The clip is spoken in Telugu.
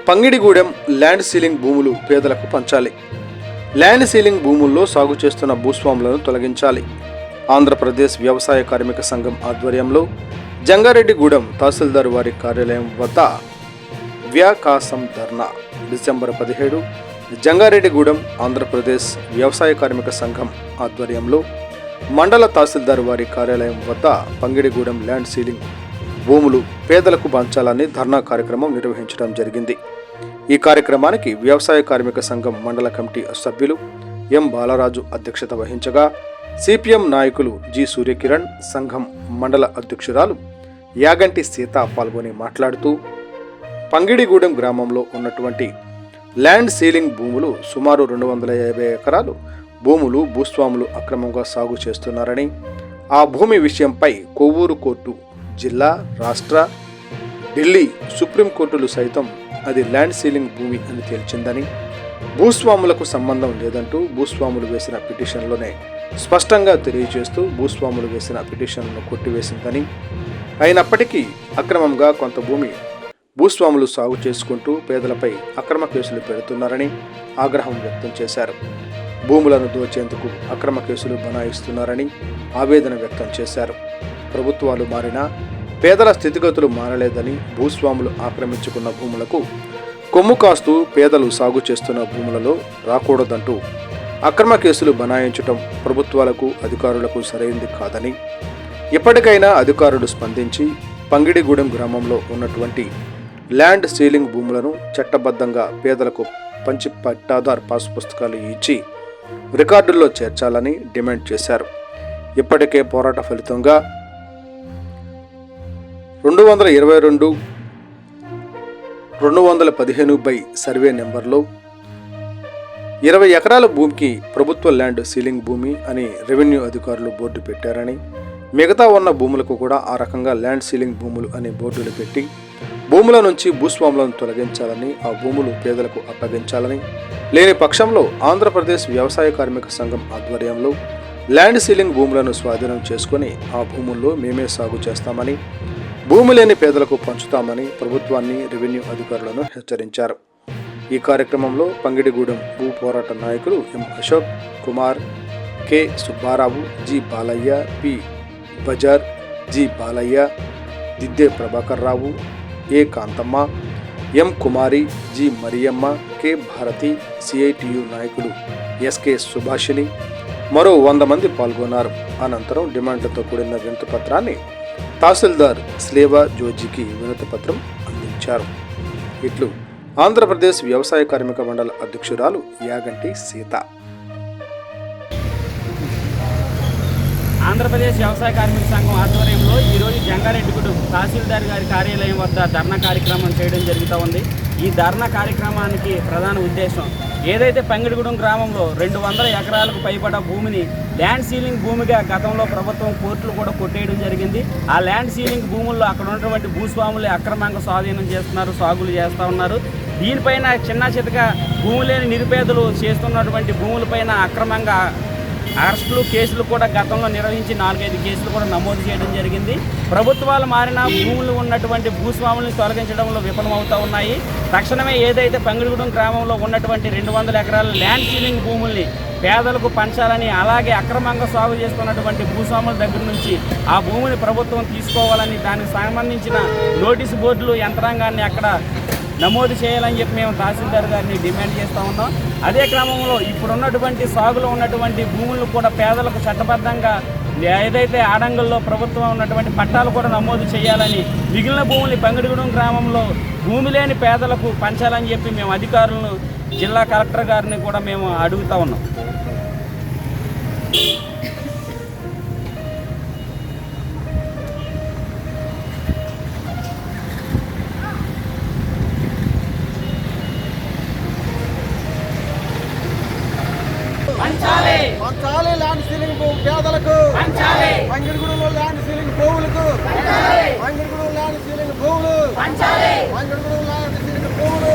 పంగిడిగూడెం ల్యాండ్ సీలింగ్ భూములు పేదలకు పంచాలి. ల్యాండ్ సీలింగ్ భూముల్లో సాగు చేస్తున్న భూస్వాములను తొలగించాలి. ఆంధ్రప్రదేశ్ వ్యవసాయ కార్మిక సంఘం ఆధ్వర్యంలో జంగారెడ్డిగూడెం తహసీల్దార్ వారి కార్యాలయం వద్ద వ్యాకాసం ధర్నా డిసెంబర్ 17 జంగారెడ్డిగూడెం ఆంధ్రప్రదేశ్ వ్యవసాయ కార్మిక సంఘం ఆధ్వర్యంలో మండల తహసీల్దార్ వారి కార్యాలయం వద్ద పంగిడిగూడెం ల్యాండ్ సీలింగ్ భూములు పేదలకు పంచాలని ధర్నా కార్యక్రమం నిర్వహించడం జరిగింది. ఈ కార్యక్రమానికి వ్యవసాయ కార్మిక సంఘం మండల కమిటీ సభ్యులు ఎం బాలరాజు అధ్యక్షత వహించగా సిపిఎం నాయకులు జి సూర్యకిరణ్, సంఘం మండల అధ్యక్షురాలు యాగంటి సీత పాల్గొని మాట్లాడుతూ పంగిడిగూడెం గ్రామంలో ఉన్నటువంటి ల్యాండ్ సీలింగ్ భూములు సుమారు 250 ఎకరాలు భూములు భూస్వాములు అక్రమంగా సాగు చేస్తున్నారని, ఆ భూమి విషయంపై కొవ్వూరు కోర్టు, జిల్లా, రాష్ట్ర, ఢిల్లీ సుప్రీంకోర్టులు సైతం అది ల్యాండ్ సీలింగ్ భూమి అని తేల్చిందని, భూస్వాములకు సంబంధం లేదంటూ భూస్వాములు వేసిన పిటిషన్లోనే స్పష్టంగా తెలియజేస్తూ భూస్వాములు వేసిన పిటిషన్లను కొట్టివేసిందని, అయినప్పటికీ అక్రమంగా కొంత భూమి భూస్వాములు సాగు చేసుకుంటూ పేదలపై అక్రమ కేసులు పెడుతున్నారని ఆగ్రహం వ్యక్తం చేశారు. భూములను దోచేందుకు అక్రమ కేసులు బనాయిస్తున్నారని ఆవేదన వ్యక్తం చేశారు. ప్రభుత్వాలు మారినా పేదల స్థితిగతులు మారలేదని, భూస్వాములు ఆక్రమించుకున్న భూములకు కొమ్ము కాస్తూ పేదలు సాగు చేస్తున్న భూములలో రాకూడదంటూ అక్రమ కేసులు బనాయించటం ప్రభుత్వాలకు అధికారులకు సరైంది కాదని, ఇప్పటికైనా అధికారులు స్పందించి పంగిడిగూడెం గ్రామంలో ఉన్నటువంటి ల్యాండ్ సీలింగ్ భూములను చట్టబద్ధంగా పేదలకు పంచి పట్టాదార్ పాస్ పుస్తకాలు ఇచ్చి రికార్డుల్లో చేర్చాలని డిమాండ్ చేశారు. ఇప్పటికే పోరాట ఫలితంగా 222/215 సర్వే నెంబర్లో 20 ఎకరాల భూమికి ప్రభుత్వ ల్యాండ్ సీలింగ్ భూమి అని రెవెన్యూ అధికారులు బోర్డు పెట్టారని, మిగతా ఉన్న భూములకు కూడా ఆ రకంగా ల్యాండ్ సీలింగ్ భూములు అనే బోర్డులు పెట్టి భూముల నుంచి భూస్వాములను తొలగించాలని, ఆ భూములు పేదలకు అప్పగించాలని, లేని పక్షంలో ఆంధ్రప్రదేశ్ వ్యవసాయ కార్మిక సంఘం ఆధ్వర్యంలో ల్యాండ్ సీలింగ్ భూములను స్వాధీనం చేసుకుని ఆ భూముల్లో మేమే సాగు చేస్తామని, భూమి లేని పేదలకు పంచుతామని ప్రభుత్వాన్ని, రెవెన్యూ అధికారులను హెచ్చరించారు. ఈ కార్యక్రమంలో పంగిడిగూడెం భూ పోరాట నాయకులు M Ashok Kumar, K Subbarao, G Balayya, P Bazar, G Balayya, Didde Prabhakar Rao, A Kanthamma, M Kumari, G Mariyamma, K Bharathi, CITU నాయకులు ఎస్కే సుభాషిని, మరో 100 మంది పాల్గొన్నారు. అనంతరం డిమాండ్లతో కూడిన వినతిపత్రాన్ని తహసీల్దార్ స్లేవా జోజీకి వినతిపత్రం అందించారు. ఇట్లు ఆంధ్రప్రదేశ్ వ్యవసాయ కార్మిక మండల అధ్యక్షురాలు యాగంటి సీత. ఆంధ్రప్రదేశ్ వ్యవసాయ కార్మిక సంఘం ఆధ్వర్యంలో ఈరోజు జంగారెడ్డిగూడెం తహసీల్దార్ గారి కార్యాలయం వద్ద ధర్నా కార్యక్రమం చేయడం జరుగుతూ ఉంది. ఈ ధర్నా కార్యక్రమానికి ప్రధాన ఉద్దేశం ఏదైతే పంగిడిగూడెం గ్రామంలో 200 ఎకరాలకు పైబడ్డ భూమిని ల్యాండ్ సీలింగ్ భూమిగా గతంలో ప్రభుత్వం కోర్టులు కూడా కొట్టేయడం జరిగింది. ఆ ల్యాండ్ సీలింగ్ భూముల్లో అక్కడ ఉన్నటువంటి భూస్వాములే అక్రమంగా స్వాధీనం చేస్తున్నారు, సాగులు చేస్తూ ఉన్నారు. దీనిపైన చిన్న చితక భూమి లేని నిరుపేదలు చేస్తున్నటువంటి భూములపైన అక్రమంగా అరెస్టులు, కేసులు కూడా గతంలో నిర్వహించి 4-5 కేసులు కూడా నమోదు చేయడం జరిగింది. ప్రభుత్వాలు మారిన భూములు ఉన్నటువంటి భూస్వాములను తొలగించడంలో విఫలమవుతూ ఉన్నాయి. తక్షణమే ఏదైతే పంగిడిగూడెం గ్రామంలో ఉన్నటువంటి 200 ఎకరాల ల్యాండ్ సీలింగ్ భూముల్ని పేదలకు పంచాలని, అలాగే అక్రమంగా సాగు చేస్తున్నటువంటి భూస్వాముల దగ్గర నుంచి ఆ భూమిని ప్రభుత్వం తీసుకోవాలని, దానికి సంబంధించిన నోటీసు బోర్డులు యంత్రాంగాన్ని అక్కడ నమోదు చేయాలని చెప్పి మేము తహసీల్దార్ గారిని డిమాండ్ చేస్తూ ఉన్నాం. అదే క్రమంలో ఇప్పుడున్నటువంటి సాగులో ఉన్నటువంటి భూములను కూడా పేదలకు చట్టబద్ధంగా ఏదైతే ఆడంగల్లో ప్రభుత్వం ఉన్నటువంటి పట్టాలు కూడా నమోదు చేయాలని, మిగిలిన భూముల్ని పంగిడిగూడెం గ్రామంలో భూమి లేని పేదలకు పంచాలని చెప్పి మేము అధికారులను, జిల్లా కలెక్టర్ గారిని కూడా మేము అడుగుతూ ఉన్నాం. పంచాలి ల్యాండ్ సీలింగ్ భూమి పేదలకు, పంగిడిగూడెంలో ల్యాండ్ సీలింగ్ భూములకు, పంగిడిగూడెం ల్యాండ్ సీలింగ్ భూములు, పంగిడిగూడెం ల్యాండ్ సీలింగ్ భూములు.